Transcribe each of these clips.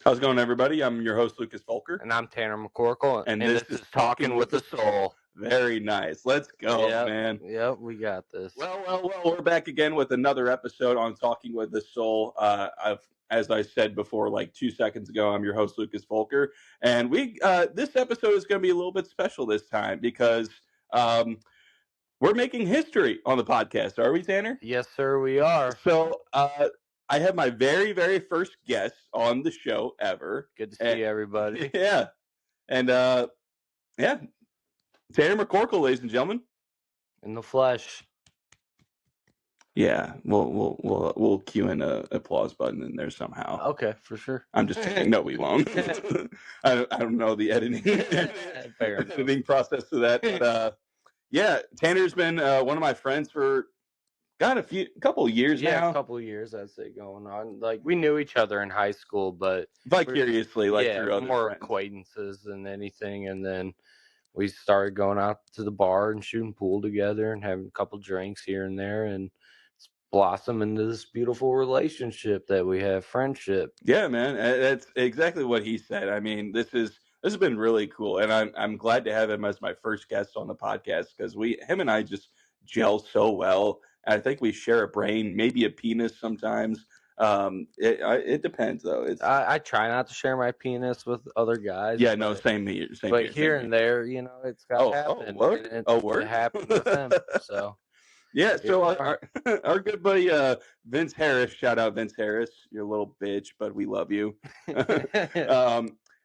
How's it going, everybody? I'm your host, Lucas Volker. And I'm Tanner McCorkle, And this is Talking with the Soul. Very nice. Let's go, man. Yep, we got this. Well, we're back again with another episode on Talking with the Soul. As I said before, like 2 seconds ago, I'm your host, Lucas Volker. And this episode is going to be a little bit special this time because we're making history on the podcast. Are we, Tanner? Yes, sir, we are. So, I have my very, very first guest on the show ever. Good to see everybody. Yeah. And, yeah, Tanner McCorkle, ladies and gentlemen. In the flesh. Yeah, we'll cue in a applause button in there somehow. Okay, for sure. I'm just kidding. No, we won't. I don't know the editing process of that. But yeah, Tanner's been one of my friends for a couple of years now. Yeah, a couple of years, I'd say, going on. Like, we knew each other in high school, but vicariously, through other more friends. Acquaintances than anything. And then we started going out to the bar and shooting pool together and having a couple drinks here and there, and it's blossomed into this beautiful relationship that we have, friendship. Yeah, man, that's exactly what he said. I mean, this has been really cool, and I'm glad to have him as my first guest on the podcast because him and I just gel so well. I think we share a brain, maybe a penis sometimes. It depends though. I try not to share my penis with other guys. Yeah, no, same here. But here and there, it's got to happen. Word? It happened with him. So yeah, so our good buddy Vince Harris, shout out Vince Harris, you're a little bitch, but we love you.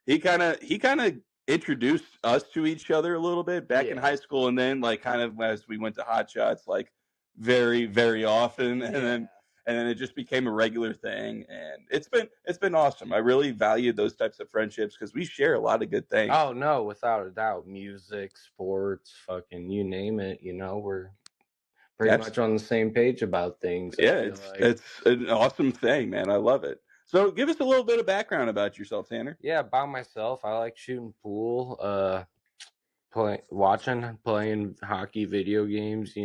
He kind of introduced us to each other a little bit back in high school, and then like kind of as we went to Hot Shots, like very, very often, and then it just became a regular thing, and it's been awesome. I really value those types of friendships because we share a lot of good things. Oh no, without a doubt, music, sports, fucking you name it. We're pretty much on the same page about things. Yeah, it's an awesome thing, man. I love it. So give us a little bit of background about yourself, Tanner. Yeah, about myself, I like shooting pool, playing hockey, video games,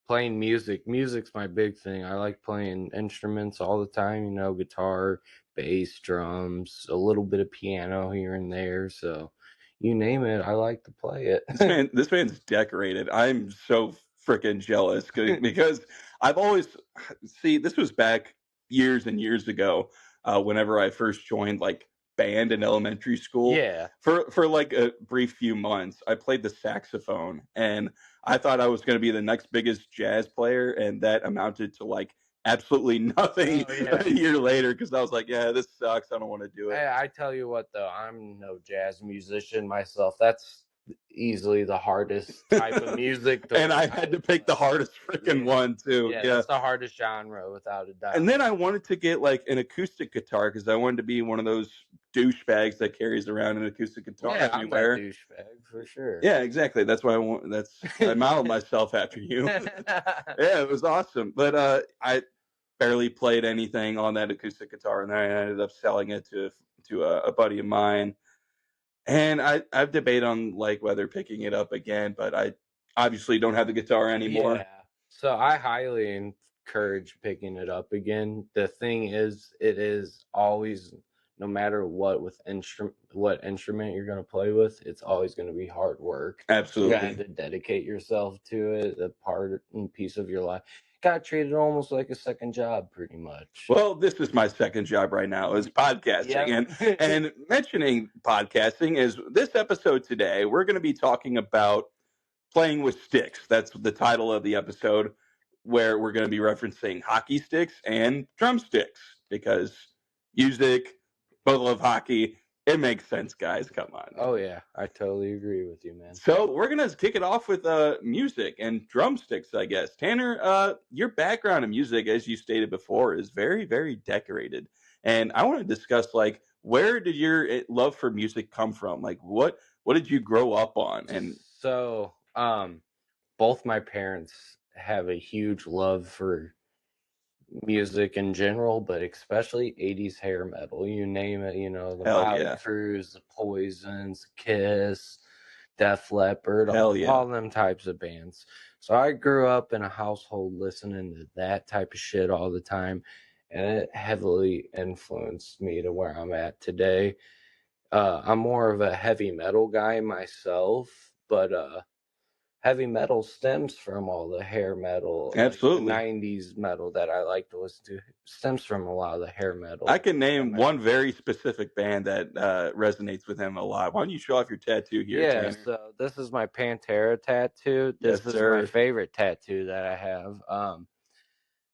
playing music. Music's my big thing. I like playing instruments all the time, guitar, bass, drums, a little bit of piano here and there. So you name it, I like to play it. This man's decorated. I'm so freaking jealous because I've always this was back years and years ago whenever I first joined like band in elementary school. Yeah. For like a brief few months, I played the saxophone, and I thought I was going to be the next biggest jazz player, and that amounted to like absolutely nothing a year later because I was like, yeah, this sucks. I don't want to do it. Hey, I tell you what, though, I'm no jazz musician myself. That's easily the hardest type of music. And I had to pick the hardest freaking one, too. Yeah, it's the hardest genre, without a doubt. And then I wanted to get like an acoustic guitar because I wanted to be one of those douchebags that carries around an acoustic guitar everywhere. I'm a douchebag for sure. Yeah, exactly. That's why I modeled myself after you. Yeah, it was awesome. But I barely played anything on that acoustic guitar, and then I ended up selling it to a buddy of mine. And I've debated on like whether picking it up again, but I obviously don't have the guitar anymore. Yeah. So I highly encourage picking it up again. The thing is, it is always, no matter what instrument you're going to play with, it's always going to be hard work. Absolutely. You have to dedicate yourself to it, a part and piece of your life. Got treated almost like a second job, pretty much. Well, this is my second job right now, is podcasting. Yep. And mentioning podcasting is this episode today, we're going to be talking about playing with sticks. That's the title of the episode, where we're going to be referencing hockey sticks and drumsticks because music, both love hockey. It makes sense, guys. Come on. Oh, yeah. I totally agree with you, man. So we're going to kick it off with music and drumsticks, I guess. Tanner, your background in music, as you stated before, is very, very decorated. And I want to discuss, like, where did your love for music come from? Like, what did you grow up on? And so, both my parents have a huge love for music in general, but especially 80s hair metal. You name it, the Motley Crues, the Poisons, Kiss, Def Leppard, all them types of bands. So I grew up in a household listening to that type of shit all the time. and it heavily influenced me to where I'm at today. I'm more of a heavy metal guy myself, but heavy metal stems from all the hair metal, like the Absolutely. 90s metal that I like to listen to, stems from a lot of the hair metal. I can name one very specific band that resonates with him a lot. Why don't you show off your tattoo here, Yeah, Tanner? so this is my Pantera tattoo. Yes, This is my sir. favorite tattoo that I have.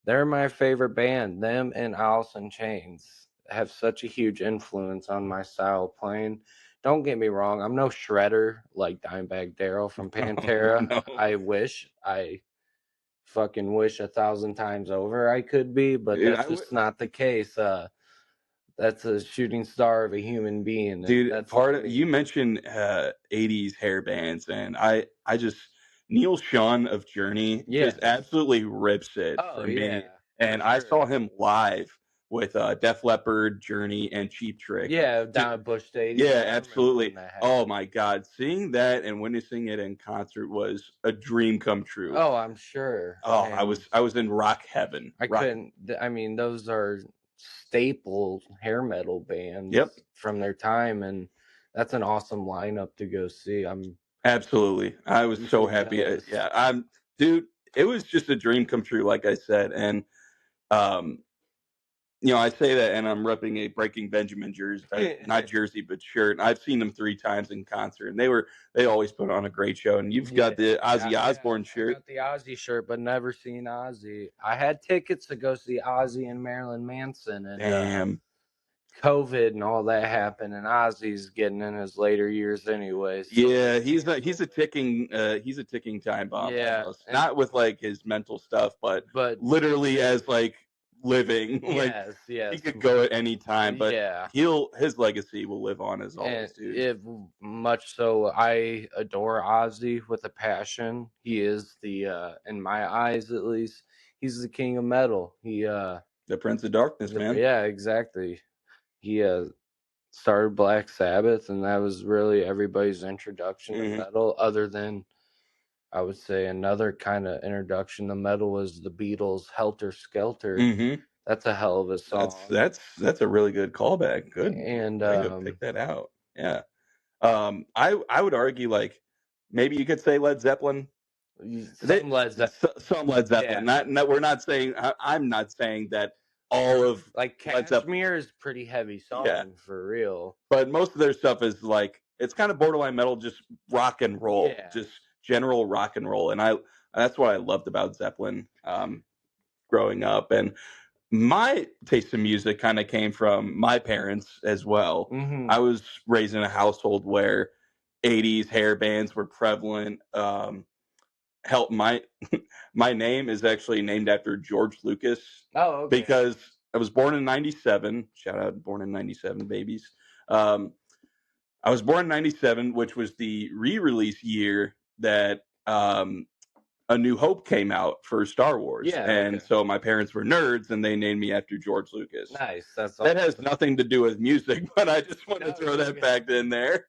They're my favorite band. Them and Alice in Chains have such a huge influence on my style of playing. Don't get me wrong, I'm no shredder like Dimebag Darrell from Pantera. No. I fucking wish 1,000 times over I could be, but Dude, that's just not the case. That's a shooting star of a human being, and dude, that's part not of you me. mentioned 80s hair bands, and I just Neil Sean of Journey Yes. just absolutely rips it Oh for yeah, me. for And I saw sure. him live with Def Leppard, Journey, and Cheap Trick. Yeah, down at Busch Stadium. Yeah, I remember absolutely. when that Oh happened. my God, seeing that and witnessing it in concert was a dream come true. Oh, I'm sure. Oh, And I was in rock heaven. I Rock. couldn't. I mean, those are staple hair metal bands Yep. from their time, and that's an awesome lineup to go see. Absolutely. I was so happy. jealous. Yeah, dude, it was just a dream come true, like I said. And um, I say that, and I'm repping a Breaking Benjamin jersey, not jersey, but shirt. And I've seen them 3 times in concert, and they always put on a great show. And you've got the Ozzy Osbourne I shirt. got the Ozzy shirt, but never seen Ozzy. I had tickets to go see Ozzy and Marilyn Manson, and Damn. COVID and all that happened, and Ozzy's getting in his later years anyway. So Yeah, he's a ticking time bomb almost. Not with like his mental stuff, but literally as like living. Like yes, he could go at any time, but yeah. his legacy will live on as And always, dude. if much so, I adore Ozzy with a passion. He is in my eyes at least, he's the king of metal. The Prince of Darkness, man. Yeah, exactly. He started Black Sabbath, and that was really everybody's introduction to metal, other than I would say another kind of introduction to metal was the Beatles' Helter Skelter. Mm-hmm. That's a hell of a song. That's a really good callback. Good And way to pick that out. Yeah. I would argue like maybe you could say Led Zeppelin. Some Led Zeppelin. Some Led Zeppelin. Yeah. Not we're not saying I'm not saying that all of like Led Zeppelin Kashmir is pretty heavy song, Yeah. for real. But most of their stuff is like it's kind of borderline metal, just rock and roll, just general rock and roll. And that's what I loved about Zeppelin growing up. And my taste in music kind of came from my parents as well. Mhm. I was raised in a household where 80s hair bands were prevalent. Help my my name is actually named after George Lucas. Oh, okay. Because I was born in 97. Shout out, born in 97, babies. I was born in 97, which was the re-release year that A New Hope came out for Star Wars. Yeah, and so my parents were nerds and they named me after George Lucas. Nice. That's That has nothing to do with music, but I just want to throw that back in there.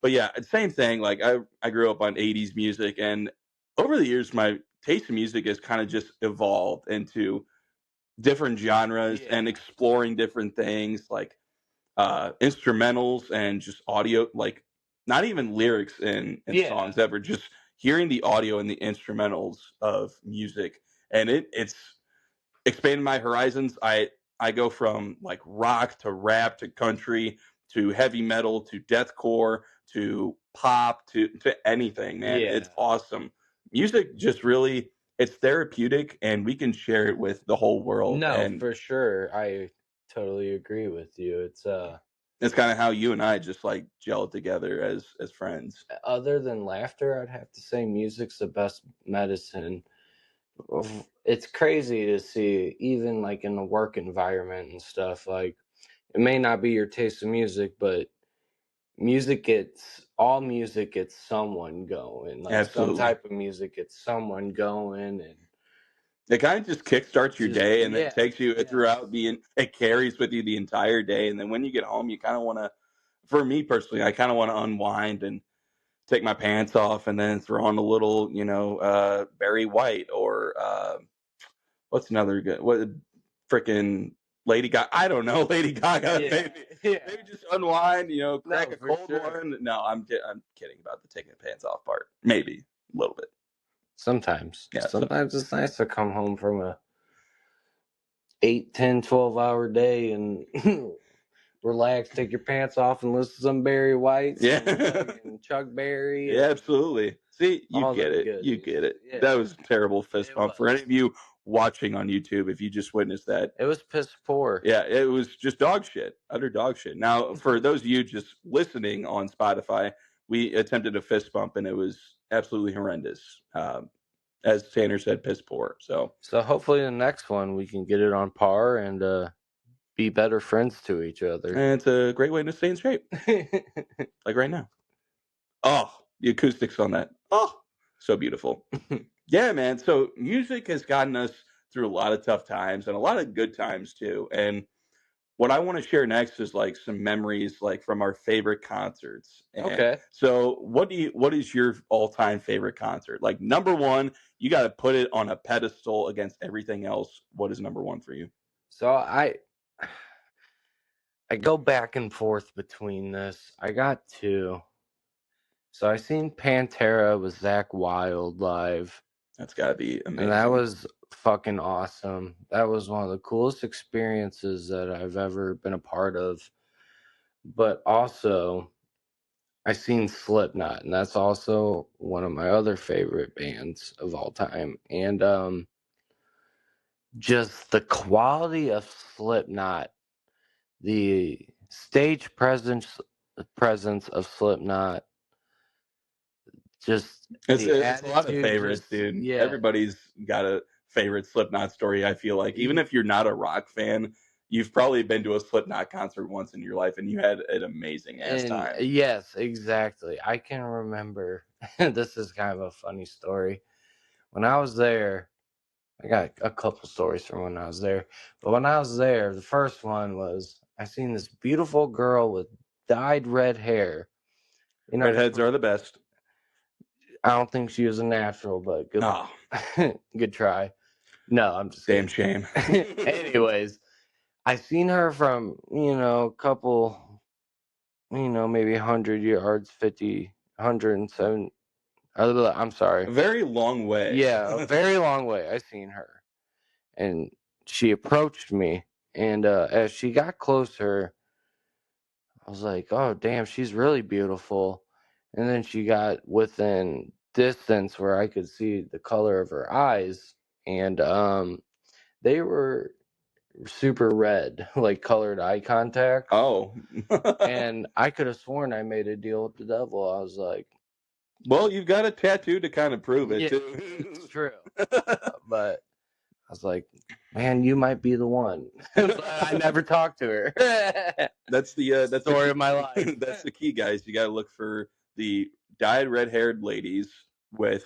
But yeah, same thing. Like I grew up on 80s music, and over the years my taste in music has kind of just evolved into different genres and exploring different things like instrumentals and just audio, like not even lyrics in songs ever, just hearing the audio and the instrumentals of music. And it's expanded my horizons. I go from like rock to rap to country to heavy metal to deathcore to pop to anything, man. It's awesome. Music just really, it's therapeutic, and we can share it with the whole world. No, And for sure. I totally agree with you. It's kind of how you and I just like gel together as friends. Other than laughter, I'd have to say music's the best medicine. It's crazy to see, even like in the work environment and stuff. Like, it may not be your taste of music, but music gets someone going. Like Absolutely. some type of music gets someone going, and it kind of just kickstarts your day, and it takes you throughout it carries with you the entire day. And then when you get home, you kind of want to, for me personally, I kind of want to unwind and take my pants off and then throw on a little, Barry White or what's another good, freaking Lady Gaga. I don't know, Lady Gaga. Maybe just unwind. Crack a cold one. No, I'm kidding about the taking the pants off part. Maybe a little bit. Sometimes. Yeah. Sometimes it's nice to come home from a 8, 10, 12-hour day and relax, take your pants off, and listen to some Barry White. Yeah. And Chuck Berry. Yeah, absolutely. See, you get it. Goodies. You get it. Yeah. That was a terrible fist bump. For any of you watching on YouTube, if you just witnessed that. It was piss poor. Yeah, it was just dog shit. Utter dog shit. Now, for those of you just listening on Spotify, we attempted a fist bump, and it was absolutely horrendous. As Tanner said, piss poor. So hopefully the next one we can get it on par and be better friends to each other. And it's a great way to stay in shape. Like right now. Oh, the acoustics on that. Oh, so beautiful. Yeah, man. So music has gotten us through a lot of tough times and a lot of good times too. And what I want to share next is like some memories like from our favorite concerts. Okay. So what is your all-time favorite concert? Like number one, you got to put it on a pedestal against everything else. What is number one for you? So I go back and forth between this. I got two. So I seen Pantera with Zakk Wylde live. That's got to be amazing. And that was fucking awesome. That was one of the coolest experiences that I've ever been a part of. But also, I seen Slipknot, and that's also one of my other favorite bands of all time. And just the quality of Slipknot, the stage presence of Slipknot, just it's a lot of favorites, dude. Yeah. Everybody's got a favorite Slipknot story, I feel like. Even if you're not a rock fan, you've probably been to a Slipknot concert once in your life and you had an amazing ass time. Yes, exactly. I can remember, this is kind of a funny story. When I was there, I got a couple stories from when I was there. But when I was there, the first one was I seen this beautiful girl with dyed red hair. Redheads are the best. I don't think she was a natural, but good, good try. No, I'm just damn shame. Anyways, I seen her from, a couple, maybe 100 yards, 50, 107. I'm sorry. A very long way. Yeah, a very long way. I seen her. And she approached me. And as she got closer, I was like, oh, damn, she's really beautiful. And then she got within distance where I could see the color of her eyes. And they were super red, like colored eye contact. Oh. And I could have sworn I made a deal with the devil. I was like, well, you've got a tattoo to kind of prove it, too. It's true. But I was like, man, you might be the one. I never talked to her. That's the story of my life. That's the key, guys. You got to look for the dyed red-haired ladies with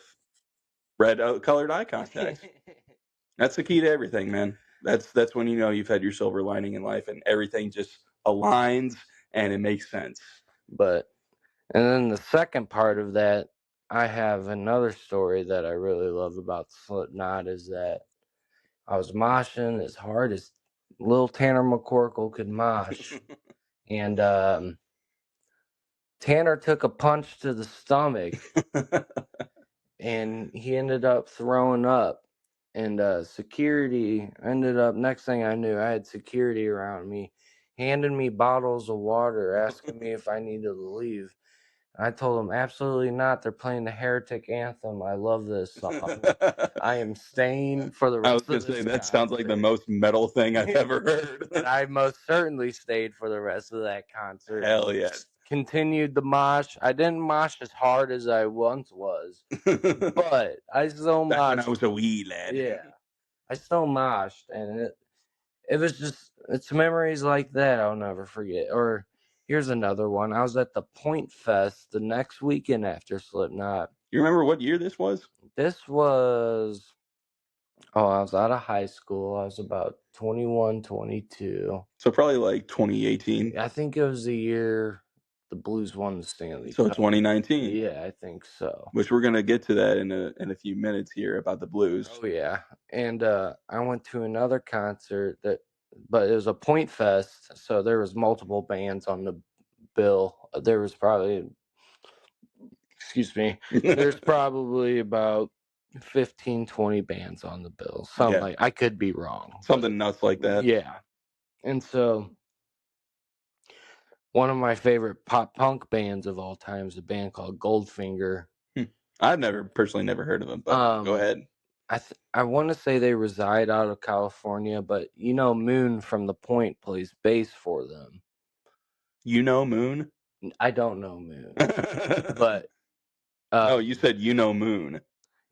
red colored eye contacts. That's the key to everything, man. That's when you know you've had your silver lining in life and everything just aligns and it makes sense. And then the second part of that, I have another story that I really love about Slipknot is that I was moshing as hard as little Tanner McCorkle could mosh. And Tanner took a punch to the stomach and he ended up throwing up. And security ended up, next thing I knew, I had security around me, handing me bottles of water, asking me if I needed to leave. I told them, absolutely not. They're playing the Heretic Anthem. I love this song. I am staying for the rest of this. I was going to say, that sounds like the most metal thing I've ever heard. And I most certainly stayed for the rest of that concert. Hell yeah. Continued the mosh. I didn't mosh as hard as I once was, but I still moshed. When I was a wee lad. Yeah. I still moshed, and it was just, it's memories like that I'll never forget. Or here's another one. I was at the Point Fest the next weekend after Slipknot. You remember what year this was? This was, I was out of high school. I was about 21, 22. So probably like 2018. I think it was the the Blues won the Stanley So Cup. 2019. Yeah, I think so. Which we're gonna get to that in a few minutes here about the Blues. Oh yeah, and I went to another concert but it was a Point Fest, so there was multiple bands on the bill. There was probably, excuse me, there's probably about 15, 20 bands on the bill. Something like, I could be wrong. Something nuts like that. Yeah, and so one of my favorite pop punk bands of all time is a band called Goldfinger. I've personally never heard of them, but go ahead. I want to say they reside out of California, but Moon from The Point plays bass for them. Moon? I don't know Moon, but oh, you said Moon.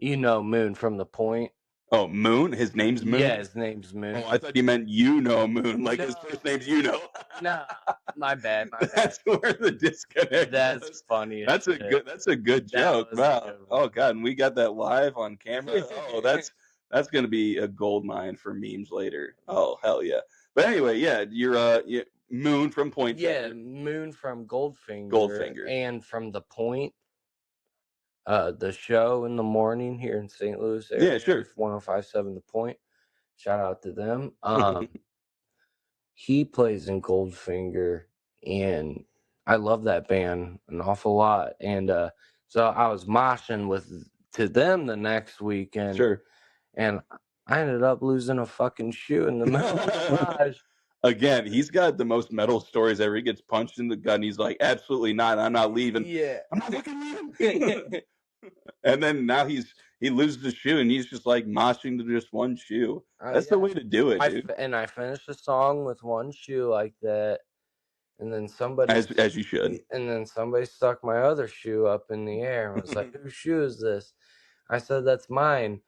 Moon from The Point. Oh, Moon? His name's Moon? Yeah, his name's Moon. Oh, I thought you meant Moon, like his first name's No, my bad. That's where the disconnect That's was. funny. That's a good joke. Wow. Oh god, and we got that live on camera. Oh, that's gonna be a gold mine for memes later. Oh hell yeah. But anyway, yeah, you're Moon from Point. Yeah, Moon from Goldfinger. And from The Point. The show in the morning here in St. Louis area. Yeah, sure. 105.7 The Point. Shout out to them. He plays in Goldfinger, and I love that band an awful lot. And so I was moshing to them the next weekend. Sure. And I ended up losing a fucking shoe in the middle of the mosh. Again, he's got the most metal stories ever. He gets punched in the gut, and he's like, absolutely not. I'm not leaving. Yeah. I'm not fucking leaving. And then now he loses the shoe, and he's just like moshing to just one shoe. That's the way to do it, dude. And I finished the song with one shoe like that, and then somebody, as you should, and then somebody stuck my other shoe up in the air and was like, "Whose shoe is this?" I said, "That's mine."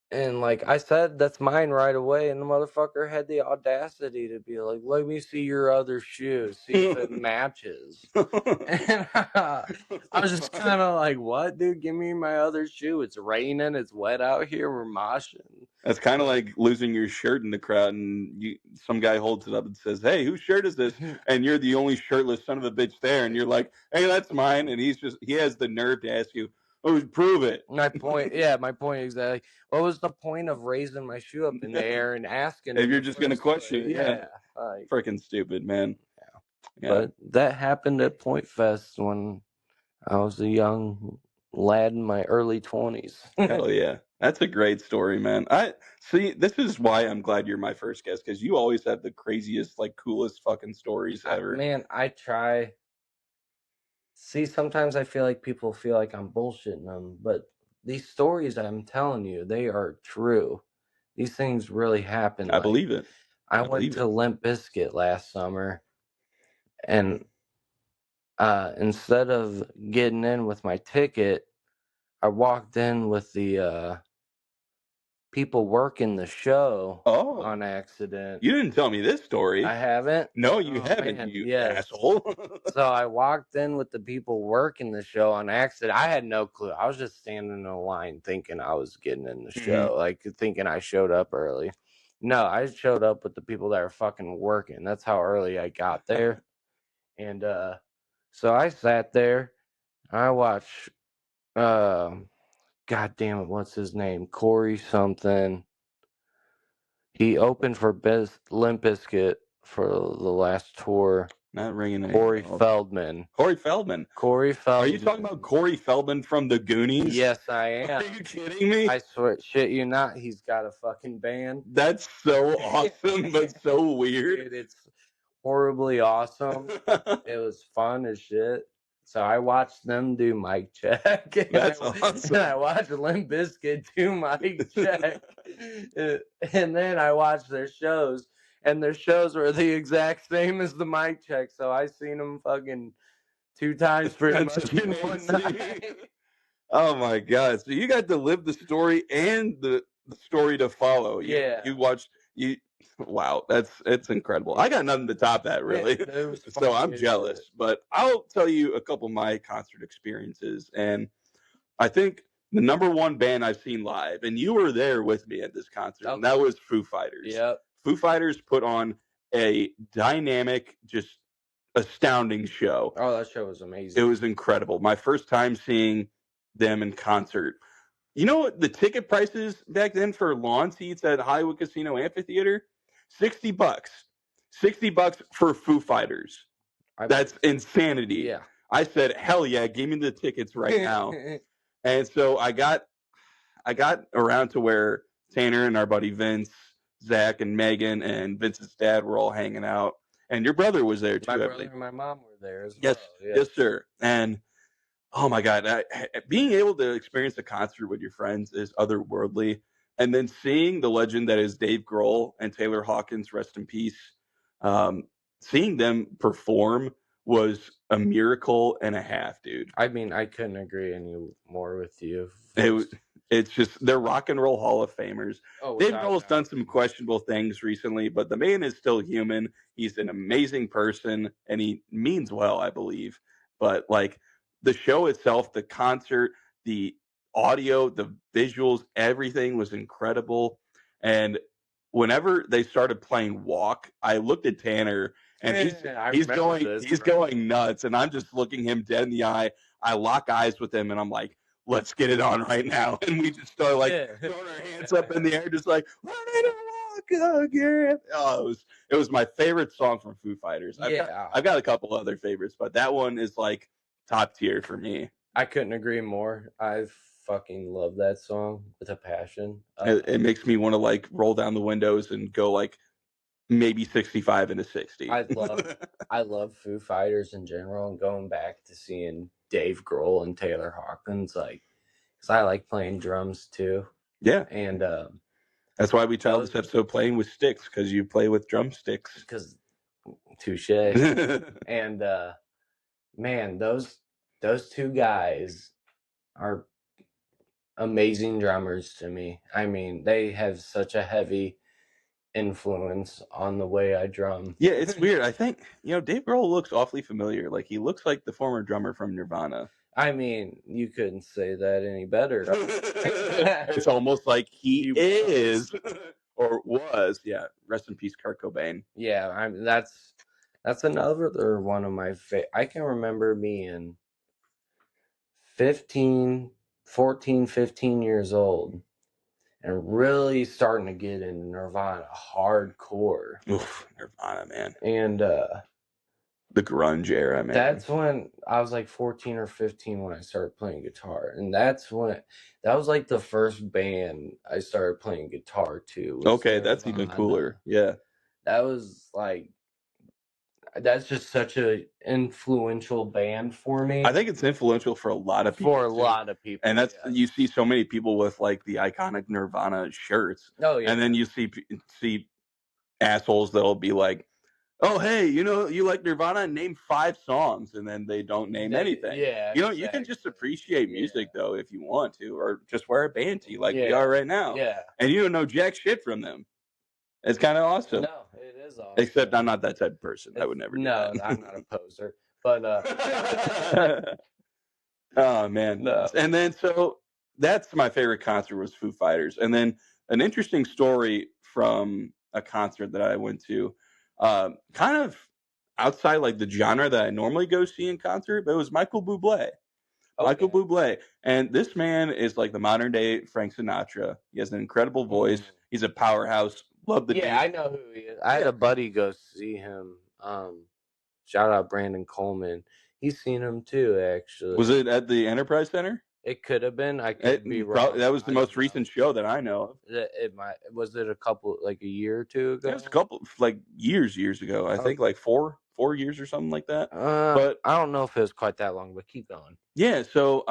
And like I said, "That's mine" right away, and the motherfucker had the audacity to be like, "Let me see your other shoe, see if it matches." And I was just kind of like, "What, dude? Give me my other shoe. It's raining. It's wet out here. We're moshing." That's kind of like losing your shirt in the crowd, and some guy holds it up and says, "Hey, whose shirt is this?" And you're the only shirtless son of a bitch there, and you're like, "Hey, that's mine." And he has the nerve to ask you, "Oh, prove it." My point exactly. What was the point of raising my shoe up in the air and asking? If you're just gonna question, freaking stupid, man. Yeah. But that happened at Point Fest when I was a young lad in my early 20s. Hell yeah. That's a great story, man. I see. This is why I'm glad you're my first guest, because you always have the craziest, like, coolest fucking stories ever. Man, I try. See, sometimes I feel like people feel like I'm bullshitting them, but these stories I'm telling you, they are true. These things really happen. I believe it. I went to Limp Bizkit last summer, and instead of getting in with my ticket, I walked in with the people working the show on accident. You didn't tell me this story. I haven't? No, you haven't, man, you asshole. So I walked in with the people working the show on accident. I had no clue. I was just standing in a line thinking I was getting in the show, like thinking I showed up early. No, I showed up with the people that are fucking working. That's how early I got there. And so I sat there. I watched, God damn it, what's his name? Corey something. He opened for Limp Bizkit for the last tour. Not ringing any Corey bells. Feldman. Corey Feldman. Are you talking about Corey Feldman from the Goonies? Yes, I am. Are you kidding me? I swear, shit you not, he's got a fucking band. That's so awesome, but so weird. Dude, it's horribly awesome. It was fun as shit. So I watched them do mic check. That's awesome. And I watched Limp Bizkit do mic check. And then I watched their shows. And their shows were the exact same as the mic check. So I seen them fucking 2 times pretty much in one night. Oh my god. So you got to live the story and the story to follow. You watched wow, it's incredible. I got nothing to top that, really. So I'm jealous. But I'll tell you a couple of my concert experiences. And I think the number one band I've seen live, and you were there with me at this concert, and that was Foo Fighters. Yep. Foo Fighters put on a dynamic, just astounding show. Oh, that show was amazing. It was incredible. My first time seeing them in concert. You know what the ticket prices back then for lawn seats at Hollywood Casino Amphitheater? $60. $60 for Foo Fighters. That's insanity. Yeah. I said, hell yeah, give me the tickets right now. And so I got around to where Tanner and our buddy Vince, Zach and Megan and Vince's dad were all hanging out. And your brother was there too. My brother and my mom were there as yes, well. Yes, sir. And oh my God, being able to experience a concert with your friends is otherworldly. And then seeing the legend that is Dave Grohl and Taylor Hawkins, rest in peace, seeing them perform was a miracle and a half, dude. I mean, I couldn't agree any more with you. It's just they're rock and roll Hall of Famers. Oh, Dave Grohl's done some questionable things recently, but the man is still human. He's an amazing person, and he means well, I believe. But like the show itself, the concert, the audio, the visuals, everything was incredible. And whenever they started playing Walk, I looked at Tanner and he's going nuts, and I'm just looking him dead in the eye. I lock eyes with him and I'm like, let's get it on right now. And we just start like throwing our hands up in the air, just like, let it walk again. Oh, it was my favorite song from Foo Fighters. I've got a couple other favorites, but that one is like top tier for me. I couldn't agree more. I fucking love that song with a passion. It makes me want to like roll down the windows and go like maybe 65 into 60. I love Foo Fighters in general, and going back to seeing Dave Grohl and Taylor Hawkins, like, because I like playing drums too. Yeah. And that's why we titled this episode Playing with Sticks, because you play with drumsticks. Because touche. And man, those two guys are amazing drummers to me. I mean, they have such a heavy influence on the way I drum. Yeah, it's weird. I think, Dave Grohl looks awfully familiar. Like, he looks like the former drummer from Nirvana. I mean, you couldn't say that any better. It's almost like he is or was. Yeah, rest in peace, Kurt Cobain. Yeah, that's another one of my favorite. I can remember being 14, 15 years old and really starting to get into Nirvana hardcore. Oof, Nirvana, man. And the grunge era, man. That's when I was like 14 or 15 when I started playing guitar. And that was like the first band I started playing guitar to. Okay, that's even cooler. Yeah. That was like, that's just such an influential band for me. I think it's influential for a lot of people. For a lot of people. And that's, you see so many people with like the iconic Nirvana shirts. Oh, yeah. And then you see assholes that'll be like, oh, hey, you like Nirvana? Name 5 songs, and then they don't name anything. Yeah, exactly. You can just appreciate music, though, if you want to, or just wear a band tee like we are right now. Yeah. And you don't know jack shit from them. It's kind of awesome. No, it is awesome. Except I'm not that type of person. I would never do that. No, I'm not a poser. But, oh, man. No. And then, so that's my favorite concert was Foo Fighters. And then an interesting story from a concert that I went to, kind of outside like the genre that I normally go see in concert, but it was Michael Bublé. Okay. Michael Bublé. And this man is like the modern day Frank Sinatra. He has an incredible voice. He's a powerhouse. Love the dude. I know who he is. I had a buddy go see him. Shout out Brandon Coleman. He's seen him too, actually. Was it at the Enterprise Center? It could have been. I could be wrong. That was the most recent show that I know of. Was it a couple, like a year or two ago? It was a couple, like years ago. I think like 4 years or something like that. But I don't know if it was quite that long, but keep going. Yeah. So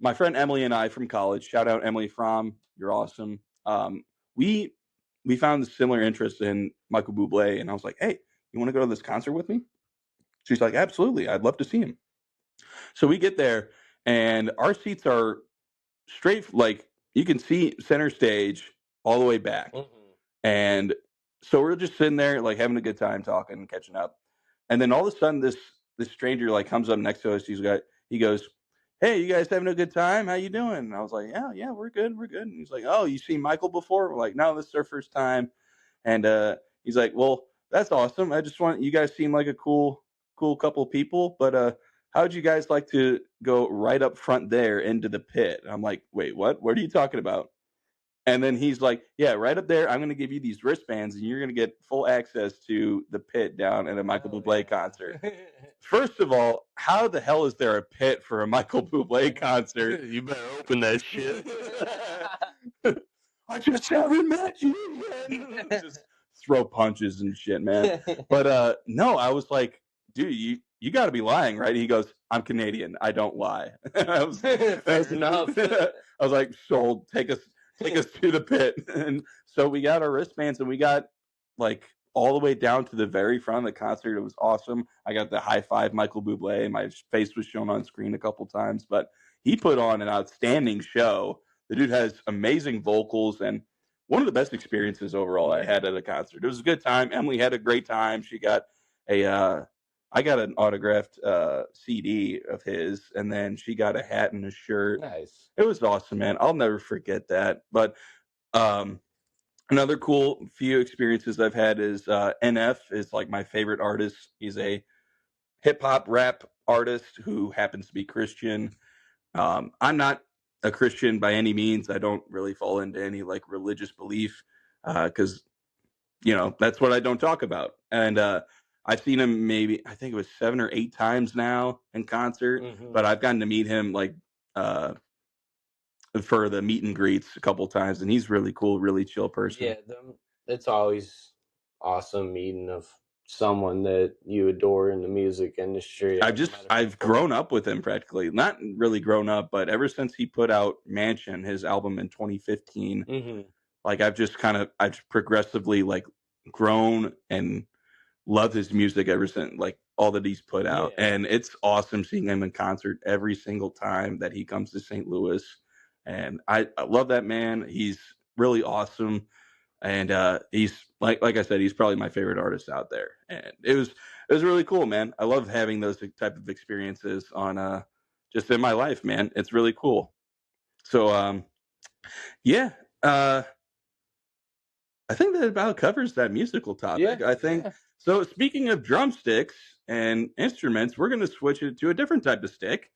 my friend Emily and I from college, shout out Emily Fromm, you're awesome. We found a similar interest in Michael Bublé, and I was like, hey, you want to go to this concert with me? She's like, absolutely. I'd love to see him. So we get there, and our seats are straight, like you can see center stage all the way back. Mm-hmm. And so we're just sitting there, like having a good time talking and catching up. And then all of a sudden, this stranger like comes up next to us. He goes, hey, you guys having a good time? How you doing? And I was like, yeah, we're good. And he's like, oh, you seen Michael before? We're like, no, this is our first time. And he's like, well, that's awesome. I just want, you guys seem like a cool cool couple people, but how'd you guys like to go right up front there into the pit? I'm like, wait, what are you talking about? And then he's like, yeah, right up there, I'm going to give you these wristbands and you're going to get full access to the pit down at a Michael Bublé concert. First of all, how the hell is there a pit for a Michael Bublé concert? You better open that shit. I just haven't met you yet. Just throw punches and shit, man. But no, I was like, dude, you got to be lying, right? He goes, I'm Canadian. I don't lie. I was enough. I was like, sold. Take us to the pit. And so we got our wristbands and we got like all the way down to the very front of the concert. It was awesome. I got the high five Michael Bublé. My face was shown on screen a couple times, but he put on an outstanding show. The dude has amazing vocals and one of the best experiences overall I had at a concert. It was a good time. Emily had a great time. She got I got an autographed CD of his, and then she got a hat and a shirt. Nice. It was awesome, man. I'll never forget that. But another cool few experiences I've had is NF is like my favorite artist. He's a hip hop rap artist who happens to be Christian. I'm not a Christian by any means. I don't really fall into any like religious belief because that's what I don't talk about. And I've seen him maybe I think it was 7 or 8 times now in concert, but I've gotten to meet him like for the meet and greets a couple times, and he's really cool, really chill person. Yeah, it's always awesome meeting of someone that you adore in the music industry. I've grown up with him practically. Not really grown up, but ever since he put out Mansion, his album in 2015, like I've progressively like grown and loved his music ever since, like all that he's put out. Yeah. And it's awesome seeing him in concert every single time that he comes to St. Louis. And I love that man. He's really awesome. And he's like I said, he's probably my favorite artist out there. And it was really cool, man. I love having those type of experiences on just in my life, man. It's really cool. So yeah. I think that about covers that musical topic. Yeah, I think so. Speaking of drumsticks and instruments, we're going to switch it to a different type of stick,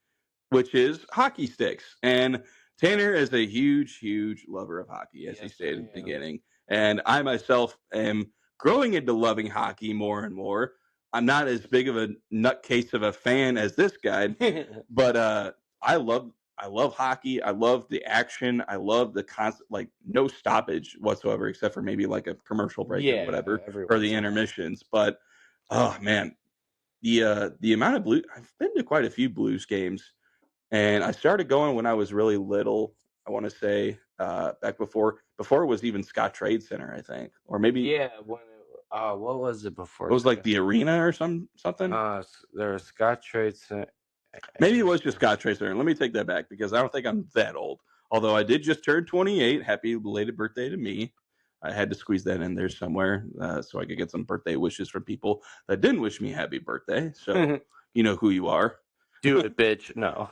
which is hockey sticks. And Tanner is a huge, huge lover of hockey, as he stated at the beginning. And I myself am growing into loving hockey more and more. I'm not as big of a nutcase of a fan as this guy, but I love hockey. I love the action. I love the constant, like no stoppage whatsoever, except for maybe like a commercial break or whatever, or the intermissions. But oh man, the amount of blues. I've been to quite a few Blues games, and I started going when I was really little. I want to say back before it was even Scott Trade Center, I think, or maybe when what was it before? It was like the arena or something. There was Scott Trade Center. Maybe it was just Scott Trade Center. Let me take that back because I don't think I'm that old. Although I did just turn 28. Happy belated birthday to me. I had to squeeze that in there somewhere so I could get some birthday wishes from people that didn't wish me happy birthday. So you know who you are. Do it, bitch. No.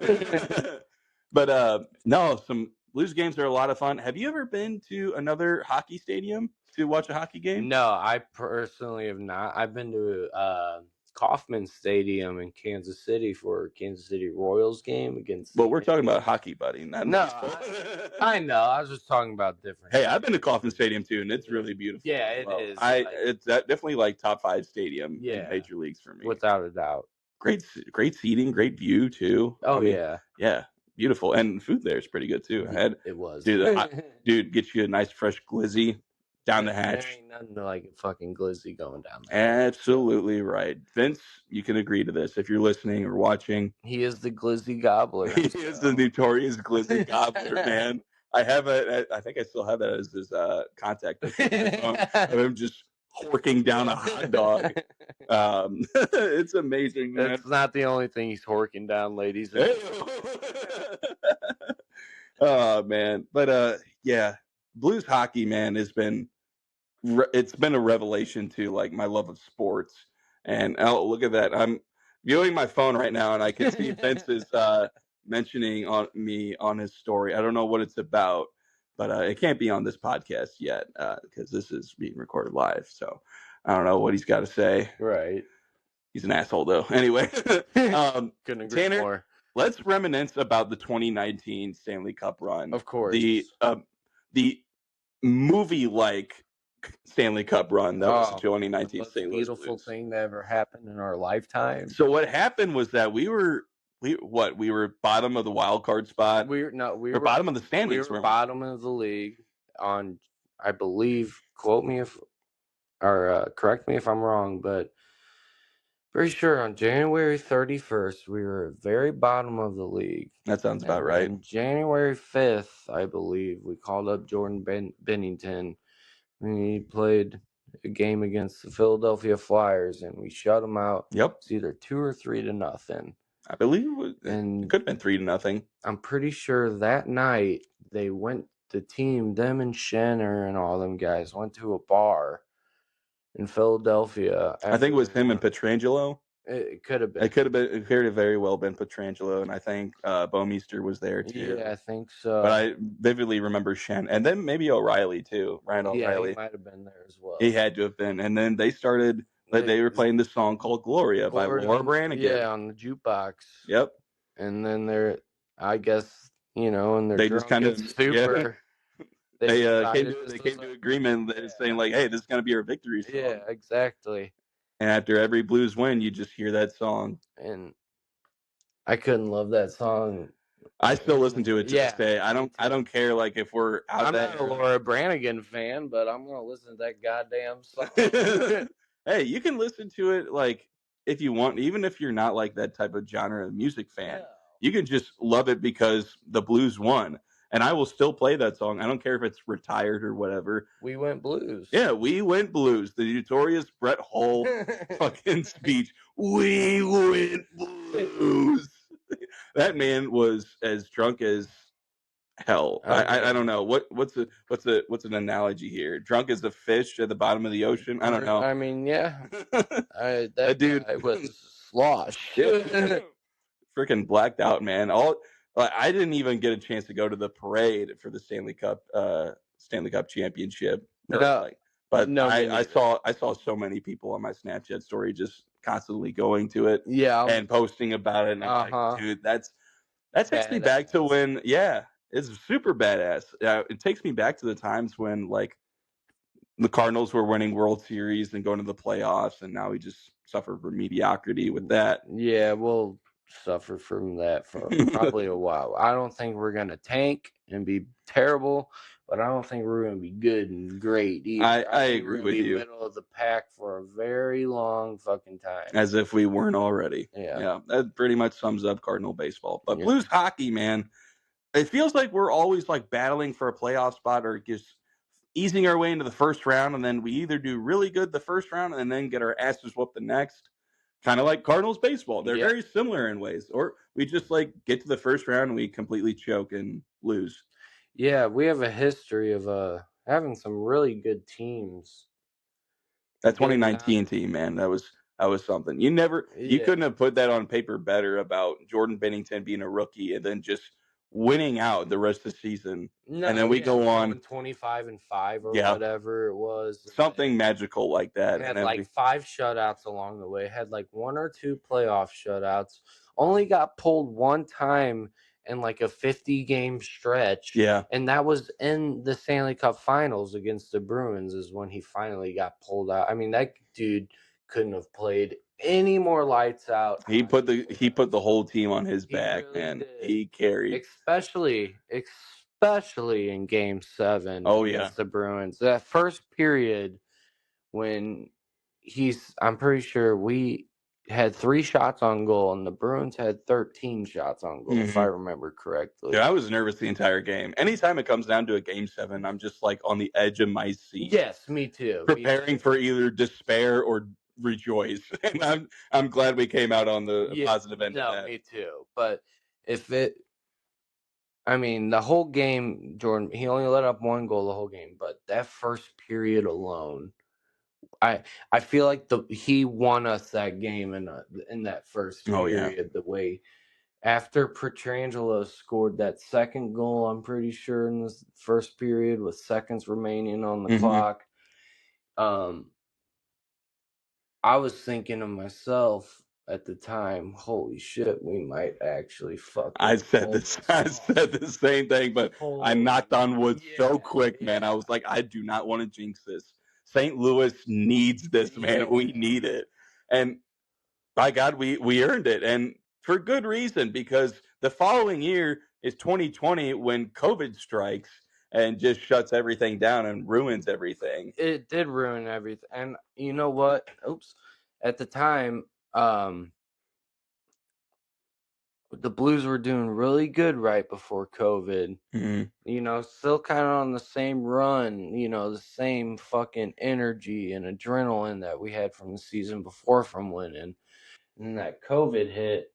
But no, some Blues games are a lot of fun. Have you ever been to another hockey stadium to watch a hockey game? No, I personally have not. I've been to Kauffman Stadium in Kansas City for a Kansas City Royals game against. But we're talking about hockey, buddy. Not I know. I was just talking about different. Hey, I've been to Kauffman Stadium too, and it's really beautiful. Yeah, it is. It's definitely like top 5 stadium in major leagues for me, without a doubt. Great seating, great view too. Oh, yeah, beautiful, and food there is pretty good too. It was, dude, get you a nice fresh glizzy down the hatch. There ain't nothing like a fucking glizzy going down there. Absolutely right, Vince. You can agree to this if you're listening or watching. He is the glizzy gobbler. He is the notorious glizzy gobbler, man. I think I still have that as his contact of him just horking down a hot dog. It's amazing, man. That's not the only thing he's horking down, ladies. Oh man, but yeah, Blues hockey, man, it's been a revelation to like my love of sports. And oh, look at that! I'm viewing my phone right now, and I can see Vince is mentioning on me on his story. I don't know what it's about, but it can't be on this podcast yet because this is being recorded live. So I don't know what he's got to say. Right. He's an asshole, though. Anyway, Couldn't agree Tanner, more. let's reminisce about the 2019 Stanley Cup run. Of course. The movie-like Stanley Cup run that was the The 2019 most St. Louis beautiful Blues. thing that ever happened in our lifetime. So what happened was that we were bottom of the wild card spot. We were bottom of the standings. We were bottom of the league on, I believe. Quote me if, or correct me if I'm wrong, but pretty sure on January 31st we were very bottom of the league. That sounds about right. And January 5th, I believe, we called up Jordan Bennington. He played a game against the Philadelphia Flyers, and we shut them out. Yep. It's either 2 or 3-0. I believe it could have been 3-0. I'm pretty sure that night they went, them and Shenner and all them guys went to a bar in Philadelphia. I think it was him and Pietrangelo. It could have been. It could have very well been Pietrangelo, and I think Bouwmeester was there too. Yeah, I think so. But I vividly remember Shen, and then maybe O'Reilly too. Ryan O'Reilly. Yeah, he might have been there as well. He had to have been. And then they started. They were playing this song called Gloria by Laura Branigan. Yeah, on the jukebox. Yep. And then they're, I guess, and they just kind of super. Yeah. They came to agreement saying like, "Hey, this is gonna be our victory song." Yeah, exactly. And after every Blues win, you just hear that song. And I couldn't love that song. I still listen to it to this day. I don't care like if we're out I'm there. not a Laura Branigan fan, but I'm gonna listen to that goddamn song. Hey, you can listen to it like if you want, even if you're not like that type of genre of music fan. Yeah. You can just love it because the Blues won. And I will still play that song. I don't care if it's retired or whatever. We went Blues. Yeah, we went Blues. The notorious Brett Hull fucking speech. We went Blues. That man was as drunk as hell. I don't know what's an analogy here. Drunk as a fish at the bottom of the ocean. I don't know. I mean, yeah, that dude was slosh. Freaking blacked out, man. I didn't even get a chance to go to the parade for the Stanley Cup championship. I saw so many people on my Snapchat story just constantly going to it, and posting about it. And I'm like, dude, that takes me back to when, it's super badass. It takes me back to the times when like the Cardinals were winning World Series and going to the playoffs, and now we just suffer from mediocrity with that. Yeah, we'll suffer from that for probably a while. I don't think we're gonna tank and be terrible, but I don't think we're gonna be good and great either. I agree with you. Middle of the pack for a very long fucking time. As if we weren't already. Yeah. That pretty much sums up Cardinal baseball. But Blues hockey, man, it feels like we're always like battling for a playoff spot or just easing our way into the first round, and then we either do really good the first round and then get our asses whooped the next. Kind of like Cardinals baseball. They're very similar in ways. Or we just like get to the first round and we completely choke and lose. Yeah, we have a history of having some really good teams. That 2019 team, man, that was something. You couldn't have put that on paper better about Jordan Bennington being a rookie and then just winning out the rest of the season. No, and then we go on 25-5 or whatever it was. Something magical like that. Had like 5 shutouts along the way. Had like 1 or 2 playoff shutouts. Only got pulled 1 time in like a 50-game stretch. Yeah. And that was in the Stanley Cup Finals against the Bruins is when he finally got pulled out. I mean, that dude couldn't have played any more lights out. He put the whole team on his back, really, man. He carried. Especially in Game 7 against the Bruins. That first period when I'm pretty sure we had 3 shots on goal and the Bruins had 13 shots on goal, if I remember correctly. Yeah, I was nervous the entire game. Anytime it comes down to a Game 7, I'm just like on the edge of my seat. Yes, me too. Preparing for either despair or rejoice. And I'm glad we came out on the positive end of that. Me too. But the whole game, Jordan, he only let up 1 goal the whole game, but that first period alone, I feel like he won us that game in that first period. The way after Pietrangelo scored that second goal, I'm pretty sure in the first period with seconds remaining on the clock. I was thinking to myself at the time, holy shit, we might actually fucking I said pull this. this I off. said the same thing, but I knocked on wood so quick, man. I Yeah. was like, I do not want to jinx this. St. Louis needs this, man. Yeah. We need it, and by God, we earned it, and for good reason, because the following year is 2020 when COVID strikes and just shuts everything down and ruins everything. It did ruin everything. And you know what? Oops. At the time, the Blues were doing really good right before COVID. Mm-hmm. You know, still kind of on the same run, you know, the same fucking energy and adrenaline that we had from the season before from winning. And that COVID hit,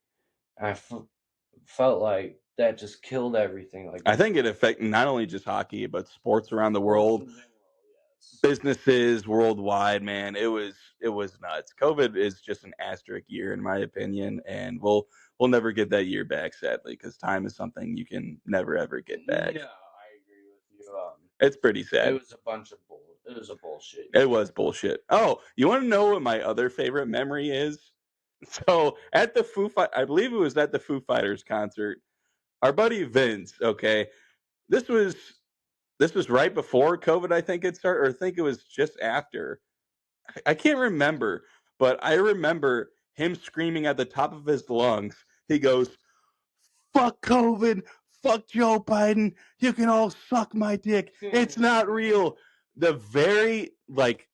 felt like that just killed everything. Like I think it affected not only just hockey, but sports around the sports world, in general, yes. businesses worldwide. Man, it was nuts. COVID is just an asterisk year, in my opinion, and we'll never get that year back, sadly, because time is something you can never ever get back. No, I agree with you. It's pretty It sad. was a bunch of bull. It was a bullshit. It was bullshit. Oh, you want to know what my other favorite memory is? So at the I believe it was at the Foo Fighters concert. Our buddy Vince. Okay, this was this was right before COVID. I think it started, or I think it was just after. I can't remember, but I remember him screaming at the top of his lungs. He goes, "Fuck COVID, fuck Joe Biden. You can all suck my dick. It's not real." The very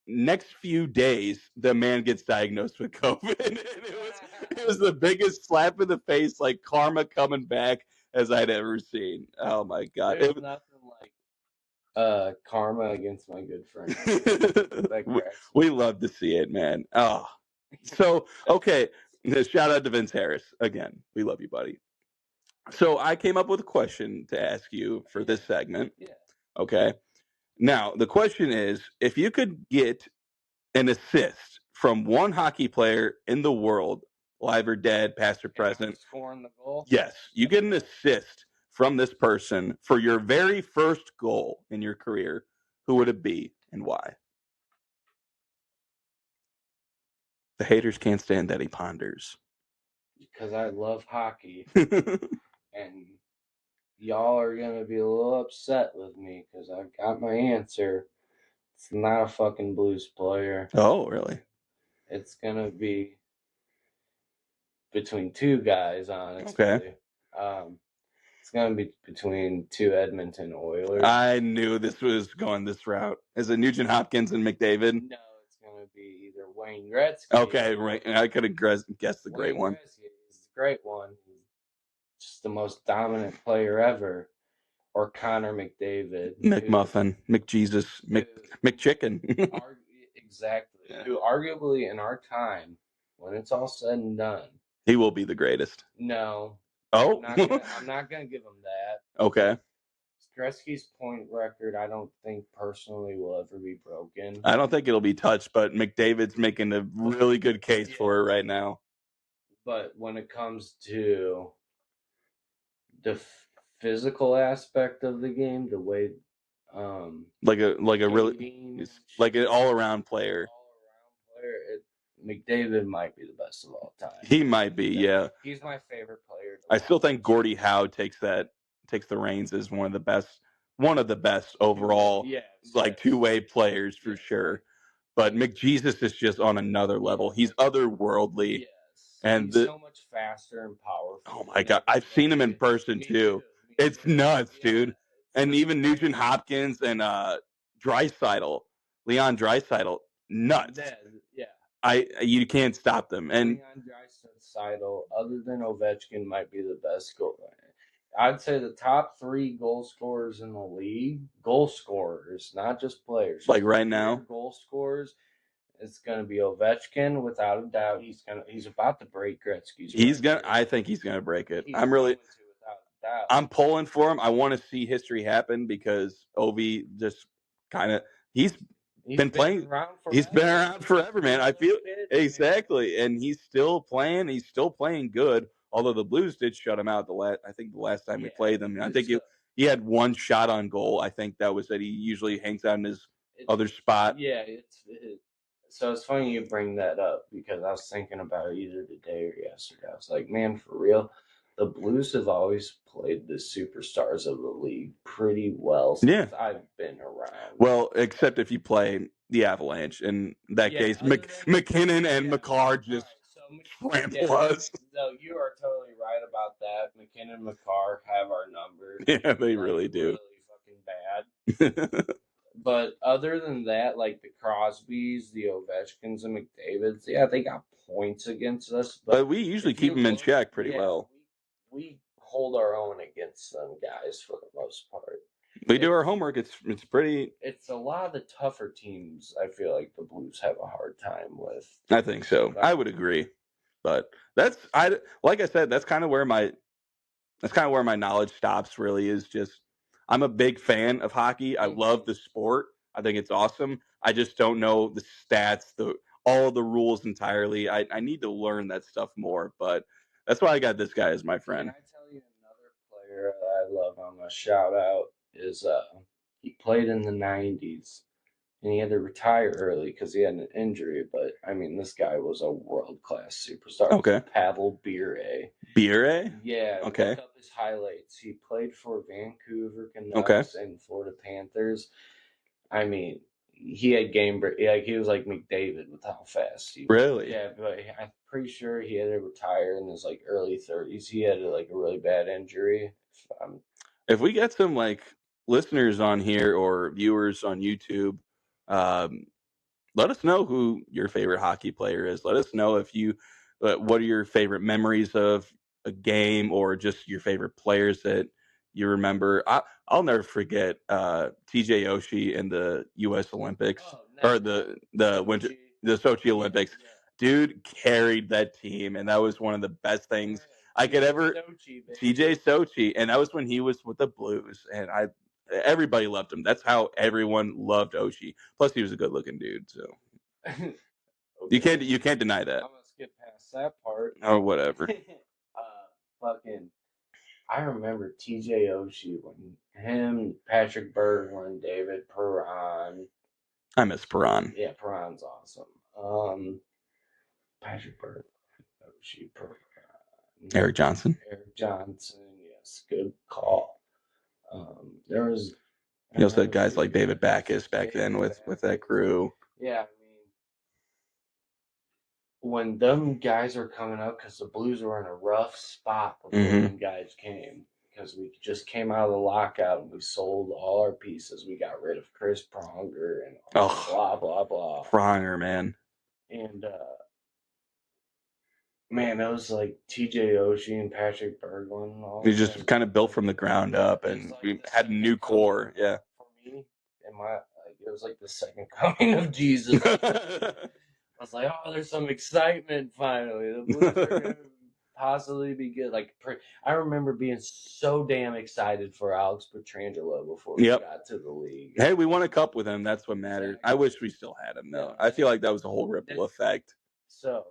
next few days, the man gets diagnosed with COVID, and it was the biggest slap in the face, like karma coming back, as I'd ever seen. Oh my god! There's nothing like karma against my good friend. We love to see it, man. Oh, so okay. Shout out to Vince Harris again. We love you, buddy. So I came up with a question to ask you for this segment. Yeah. Okay. Now the question is, if you could get an assist from one hockey player in the world, live or dead, past or present, scoring the goal. yes, you get an assist from this person for your very first goal in your career. Who would it be and why? The haters can't stand that he ponders. Because I love hockey, and y'all are gonna be a little upset with me because I've got my answer. It's not a fucking Blues player. Oh, really? It's gonna be between two guys, honestly. Okay. It's gonna be between two Edmonton Oilers. I knew this was going this route. Is it Nugent Hopkins and McDavid? No, it's gonna be either Wayne Gretzky. Okay, right. I could have guessed the great one. Gretzky is the great one. He's just the most dominant player ever. Or Connor McDavid. McMuffin, McJesus, McChicken. Exactly. Yeah. Who arguably in our time, when it's all said and done, He will be the greatest. no. Oh, I'm not gonna give him that. Okay. Gretzky's point record, I don't think personally will ever be broken. I don't think it'll be touched, but McDavid's making a really good case for it right now. But when it comes to the physical aspect of the game, the way, like a really like an all around player. McDavid might be the best of all time. He might be, yeah. He's my favorite player. I still think Gordie Howe takes the reins as one of the best overall, two-way players for sure. But McJesus is just on another level. He's otherworldly. Yes. And he's so much faster and powerful. Oh my god, I've seen him in person too. It's nuts, dude. And even Nugent Hopkins and Draisaitl, Leon Draisaitl, nuts. Yeah. You can't stop them. And Leon Draisaitl, other than Ovechkin, might be the best goal. I'd say the top 3 goal scorers in the league, goal scorers, not just players. Like right now, goal scorers. It's gonna be Ovechkin without a doubt. He's about to break Gretzky's. I think he's gonna break it. I'm pulling for him. I want to see history happen because Ovi just kind of he's been playing. He's been around forever, man. I feel exactly, and he's still playing. He's still playing good. Although the Blues did shut him out I think the last time we played them. I think he had one shot on goal. I think that was that he usually hangs out in his other spot. Yeah, So it's funny you bring that up because I was thinking about it either today or yesterday. I was like, man, for real, the Blues have always played the superstars of the league pretty well since I've been around. Well, except if you play the Avalanche. In that case, McKinnon and McCarr just trample us. No, you are totally right about that. McKinnon and McCarr have our number. Yeah, they really do. Really fucking bad. But other than that, like the Crosbys, the Ovechkins, and McDavids, yeah, they got points against us. But we usually keep them in check pretty well. We hold our own against them guys for the most part. We do our homework. It's pretty. It's a lot of the tougher teams. I feel like the Blues have a hard time with. I think so. I would agree, but like I said, that's kind of where my knowledge stops. Really, is just I'm a big fan of hockey. I love the sport. I think it's awesome. I just don't know the stats, all of the rules entirely. I need to learn that stuff more, but that's why I got this guy as my friend. Can I tell you another player that I love? I'm gonna shout out is he played in the '90s and he had to retire early because he had an injury. But I mean, this guy was a world-class superstar. Okay, Pavel Bure. Bure? Yeah. Okay. Look up his highlights. He played for Vancouver Canucks and Florida Panthers. I mean, he had game break. Like he was like McDavid with how fast he was. Really? Yeah, but I'm pretty sure he had to retire in his like early 30s. He had like a really bad injury. If we get some like listeners on here or viewers on YouTube, let us know who your favorite hockey player is. Let us know if you, what are your favorite memories of a game or just your favorite players that you remember. I'll never forget TJ Oshie in the U.S. Olympics or the winter, the Sochi Olympics. Yeah. Dude carried that team, and that was one of the best things I could ever. TJ Sochi, and that was when he was with the Blues, and everybody loved him. That's how everyone loved Oshie. Plus, he was a good-looking dude, so okay. You can't deny that. I'm gonna skip past that part. Oh, whatever. I remember TJ Oshie when him, Patrick Berglund, David Perron. I miss Perron. Yeah, Perron's awesome. Patrick Berglund, Oshie, Perron. Eric Johnson. Yes, good call. There was. You also had guys like David Backus back then with that crew. Yeah, I mean, when them guys were coming up, because the Blues were in a rough spot before them guys came, because we just came out of the lockout and we sold all our pieces. We got rid of Chris Pronger and blah blah blah. Pronger, man. And man, it was like TJ Oshie and Patrick Berglund. We just kind of built from the ground up, and like we had a new core. Yeah. For me, it was like the second coming of Jesus. I was like, oh, there's some excitement finally. The Blues are going to possibly be good. Like, I remember being so damn excited for Alex Pietrangelo before we got to the league. Hey, we won a cup with him. That's what mattered. I wish we still had him, though. I feel like that was a whole ripple effect. So,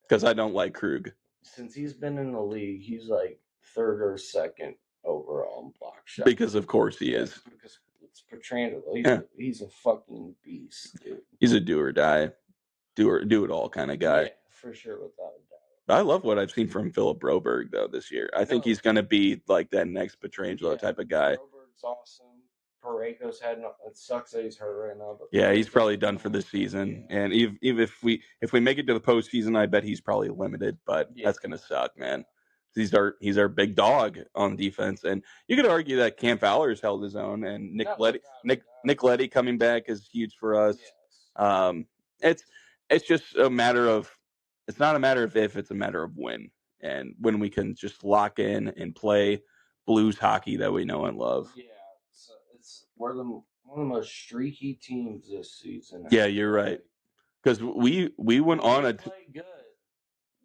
because I don't like Krug. Since he's been in the league, he's like third or second overall in block shot. Because, of course, he is. Because it's Pietrangelo. He's a fucking beast, dude. He's a do or die. Do it all kind of guy. Yeah, for sure, without a doubt. I love what I've seen from Philip Broberg though this year. I think he's going to be like that next Pietrangelo type of guy. Broberg's awesome. Paraco's it sucks that he's hurt right now. But yeah, he's probably done for the season. Yeah. And even if we make it to the postseason, I bet he's probably limited. But that's going to suck, man. He's our big dog on defense, and you could argue that Cam Fowler's held his own, and Nick Leddy coming back is huge for us. Yes. It's just a matter of, it's not a matter of if, it's a matter of when. And when we can just lock in and play Blues hockey that we know and love. Yeah, we're one of the most streaky teams this season. Yeah, you're right. Because we went on a... play good.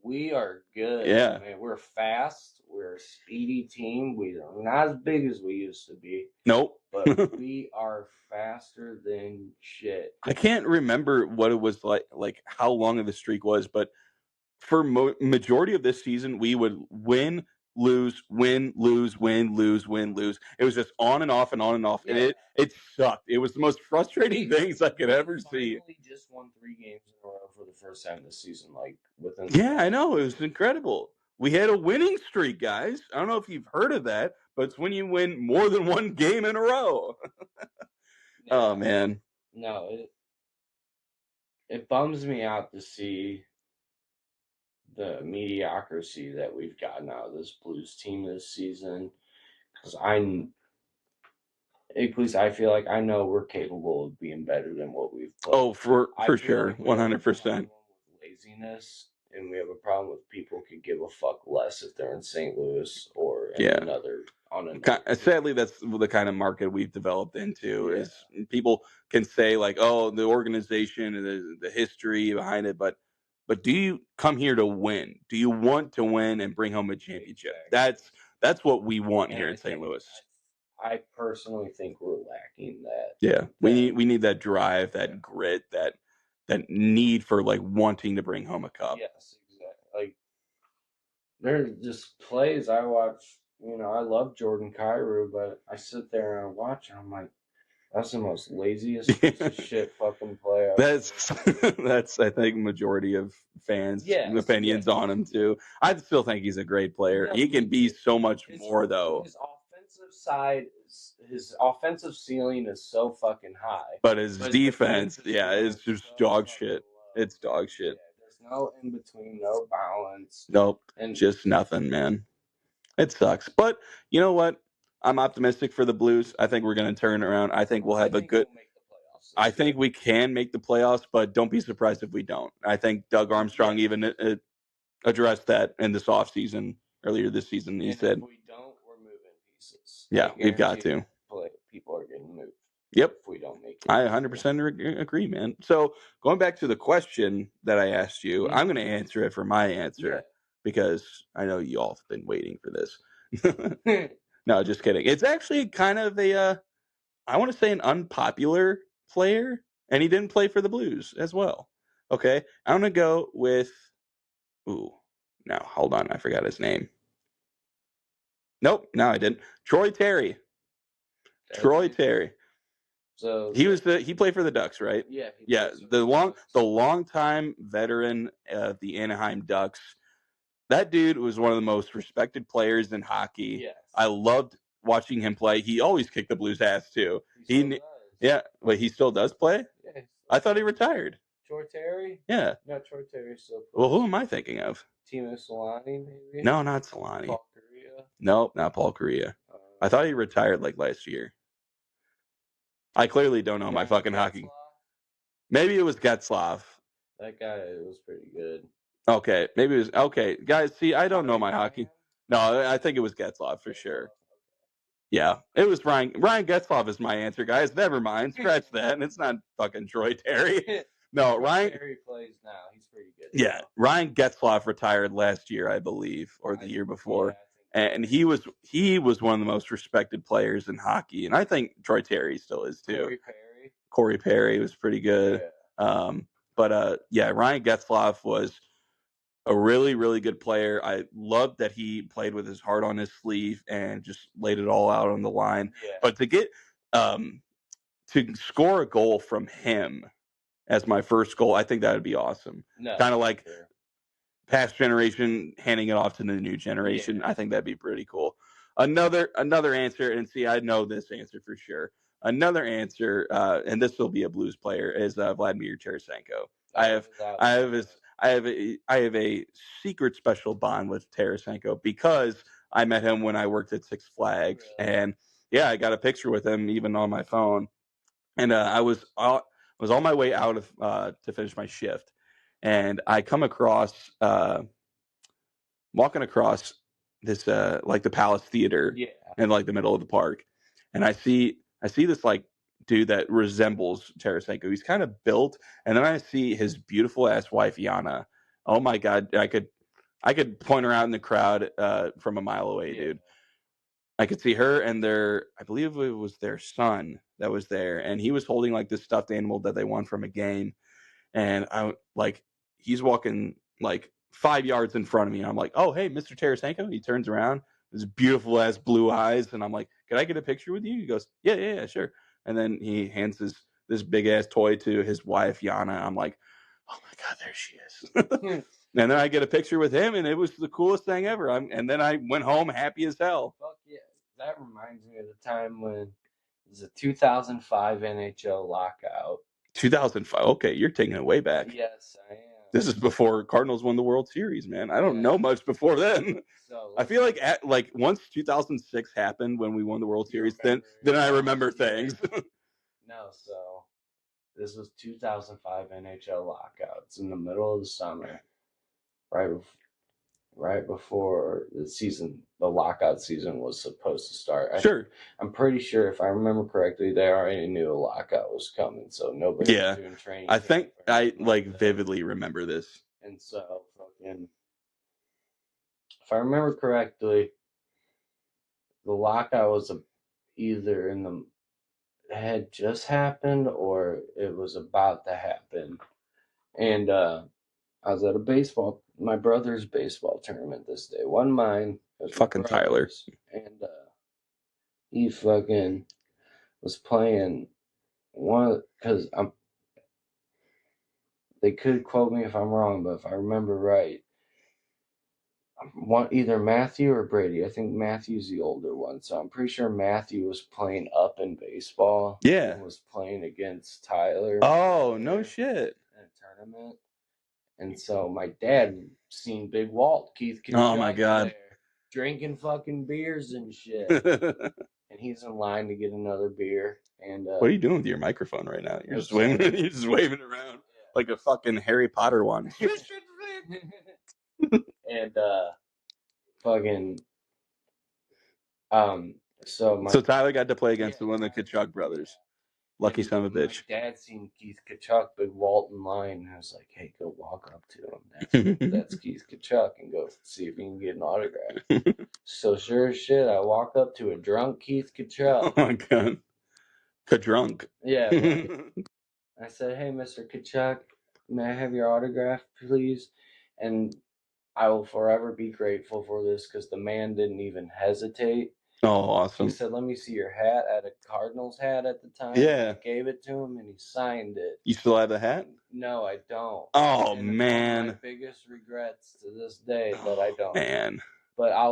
We are good. Yeah. Man, we're fast. We're a speedy team. We're not as big as we used to be. Nope. But we are faster than shit. I can't remember what it was like how long of the streak was, but for majority of this season, we would win lose, win, lose, win, lose, win, lose. It was just on and off and on and off, and it sucked. It was the most frustrating things I could ever see. Finally just won 3 games in a row for the first time this season, like within. Yeah, I know. It was incredible. We had a winning streak, guys. I don't know if you've heard of that, but it's when you win more than one game in a row. Oh man. No, it bums me out to see the mediocrity that we've gotten out of this Blues team this season, because at least I feel like I know we're capable of being better than what we've played. Oh, for sure, 100%. Laziness, and we have a problem with people could give a fuck less if they're in St. Louis or in another. Sadly, that's the kind of market we've developed into. Is people can say like, "Oh, the organization and the history behind it," but do you come here to win? Do you want to win and bring home a championship? That's what we want here in St. Louis. I personally think we're lacking that. Yeah, we need that drive, that grit, that need for like wanting to bring home a cup. Yes, exactly. Like there's just plays I watch. I love Jordan Kyrou, but I sit there and I watch and I'm like, that's the most laziest piece of shit fucking play. That's I think majority of fans' opinions on him too. I still think he's a great player. He can be so much more though. His offensive side, his offensive ceiling is so fucking high. But his defense, is just dog shit. It's dog shit. There's no in between, no balance. Nope, and just nothing, man. It sucks. But you know what? I'm optimistic for the Blues. I think we're going to turn around. I think we'll have a good. I think we can make the playoffs, but don't be surprised if we don't. I think Doug Armstrong even addressed that in this offseason, earlier this season. He said, if we don't, we're moving pieces. Yeah, we've got to. People are getting moved. Yep. If we don't make it. I 100% agree, man. So going back to the question that I asked you, I'm going to answer it for my answer because I know you all have been waiting for this. No, just kidding. It's actually kind of I want to say an unpopular player, and he didn't play for the Blues as well. Okay, I'm going to go with, no, hold on. I forgot his name. Nope, no, I didn't. Troy Terry. Troy Terry. So he played for the Ducks, right? Yeah. The longtime veteran of the Anaheim Ducks. That dude was one of the most respected players in hockey. Yes. I loved watching him play. He always kicked the Blues' ass too. Wait, he still does play? Yeah. I thought he retired. Troy Terry? Yeah. No, Troy Terry still plays. Well, who am I thinking of? Timo Solani, maybe? No, not Solani. Paul Correa? Nope, not Paul Correa. I thought he retired like last year. I clearly don't know my fucking hockey. Maybe it was Getzlaf. That guy was pretty good. Okay, maybe it was okay. Guys, see, I don't know my hockey. No, I think it was Getzlaf for sure. Yeah, it was Ryan. Ryan Getzlaf is my answer, guys. Never mind, scratch that. And it's not fucking Troy Terry. No, Ryan Terry plays now. He's pretty good. Yeah, Ryan Getzlaf retired last year, I believe, or the year before. And he was one of the most respected players in hockey, and I think Troy Terry still is too. Corey Perry was pretty good. Yeah. Ryan Getzlaf was a really, really good player. I loved that he played with his heart on his sleeve and just laid it all out on the line. Yeah. But to get to score a goal from him as my first goal, I think that would be awesome. Kind of like past generation handing it off to the new generation. Yeah. I think that'd be pretty cool. Another answer, and see, I know this answer for sure. Another answer, and this will be a Blues player, is Vladimir Tarasenko. I have a secret special bond with Tarasenko because I met him when I worked at Six Flags, and I got a picture with him even on my phone. And I was on my way out of to finish my shift, and I come across walking across this like the Palace Theater in like the middle of the park, and I see this like dude that resembles Tarasenko. He's kind of built, and then I see his beautiful ass wife Yana. Oh my god, I could point her out in the crowd from a mile away, dude. I could see her and I believe it was their son that was there, and he was holding like this stuffed animal that they won from a game, and he's walking like 5 yards in front of me. And I'm like, oh, hey, Mr. Tarasenko. He turns around, his beautiful ass blue eyes. And I'm like, can I get a picture with you? He goes, yeah, sure. And then he hands this big ass toy to his wife, Yana. I'm like, oh my God, there she is. And then I get a picture with him, and it was the coolest thing ever. And then I went home happy as hell. Fuck yeah. That reminds me of the time when it was a 2005 NHL lockout. 2005. Okay, you're taking it way back. Yes, I am. This is before Cardinals won the World Series, man. I don't know much before then. So I feel like once 2006 happened when we won the World Series, then I remember things. No, so this was 2005 NHL lockout. It's in the middle of the summer, right before the lockout season was supposed to start. Sure. I'm pretty sure, if I remember correctly, they already knew a lockout was coming, so nobody was doing training. I think I vividly remember this. And so, if I remember correctly, the lockout was either had just happened or it was about to happen. And I was at my brother's baseball tournament this day. Wasn't mine. It was fucking Tyler. And he fucking was playing because they could quote me if I'm wrong, but if I remember right, either Matthew or Brady. I think Matthew's the older one, so I'm pretty sure Matthew was playing up in baseball. Yeah. And was playing against Tyler. Oh, no shit. In a tournament. And so my dad seen Big Walt, Keith Kachuk, oh my God, there, drinking fucking beers and shit. And he's in line to get another beer. And what are you doing with your microphone right now? You're just waving. You're just waving around like a fucking Harry Potter one. And fucking so Tyler got to play against one of the Kachuk brothers. Lucky son of a bitch. My dad seen Keith Kachuk, Big Walt in line, and I was like, hey, go walk up to him. That's Keith Kachuk, and go see if you can get an autograph. So sure as shit, I walk up to a drunk Keith Kachuk. Oh my God. Kadrunk. Yeah. Right. I said, hey, Mr. Kachuk, may I have your autograph, please? And I will forever be grateful for this because the man didn't even hesitate. Oh, awesome. He said, let me see your hat. I had a Cardinals hat at the time. Yeah. I gave it to him and he signed it. You still have the hat? No, I don't. Oh, man. It's one of my biggest regrets to this day that I don't. Man. But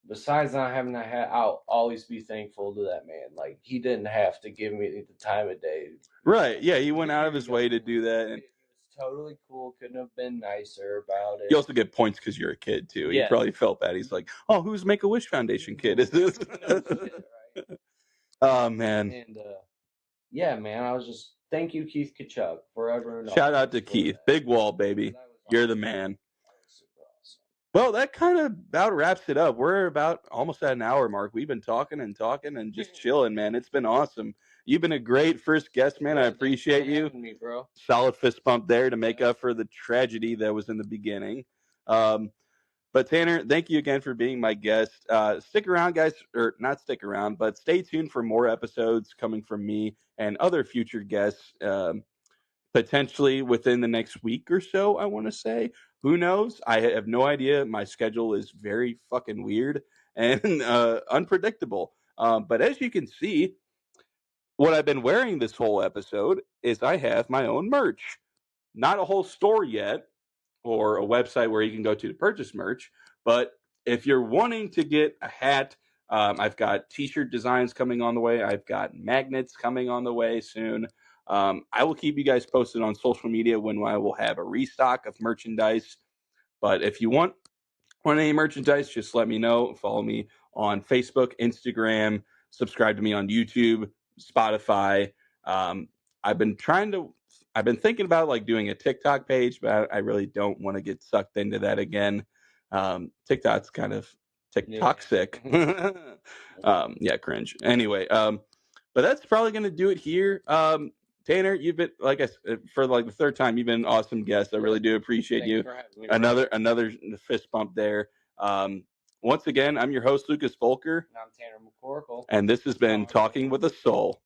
besides not having that hat, I'll always be thankful to that man. Like, he didn't have to give me the time of day. Right. Yeah, he went out of his way to do that. And totally cool. Couldn't have been nicer about it. You also get points because you're a kid too. Yeah. He probably felt bad. He's like, "Oh, who's Make-A-Wish Foundation kid is this?" No shit, right? Oh man. And yeah, man. I was just thank you, Keith Kachuk, forever. Shout out to Keith, Big Wall, baby. You're the man. Well, that kind of about wraps it up. We're about almost at an hour mark. We've been talking and just chilling, man. It's been awesome. You've been a great first guest, man. I appreciate you. Me, bro. Solid fist bump there to make up for the tragedy that was in the beginning. But Tanner, thank you again for being my guest. Stick around, guys, or not stick around, but stay tuned for more episodes coming from me and other future guests, potentially within the next week or so, I want to say. Who knows? I have no idea. My schedule is very fucking weird and unpredictable. But as you can see, what I've been wearing this whole episode is I have my own merch. Not a whole store yet or a website where you can go to purchase merch. But if you're wanting to get a hat, I've got t-shirt designs coming on the way. I've got magnets coming on the way soon. I will keep you guys posted on social media when I will have a restock of merchandise. But if you want any merchandise, just let me know. Follow me on Facebook, Instagram, subscribe to me on YouTube, Spotify. I've been thinking about like doing a TikTok page, but I really don't want to get sucked into that again. TikTok's kind of toxic. Yeah, cringe. Anyway, but that's probably going to do it here. Tanner, you've been, like I said, for like the third time, you've been an awesome guest. I really do appreciate you. Me, another fist bump there. Once again, I'm your host, Lucas Volker. And I'm Tanner McCorkle. And this has been Talking with a Soul.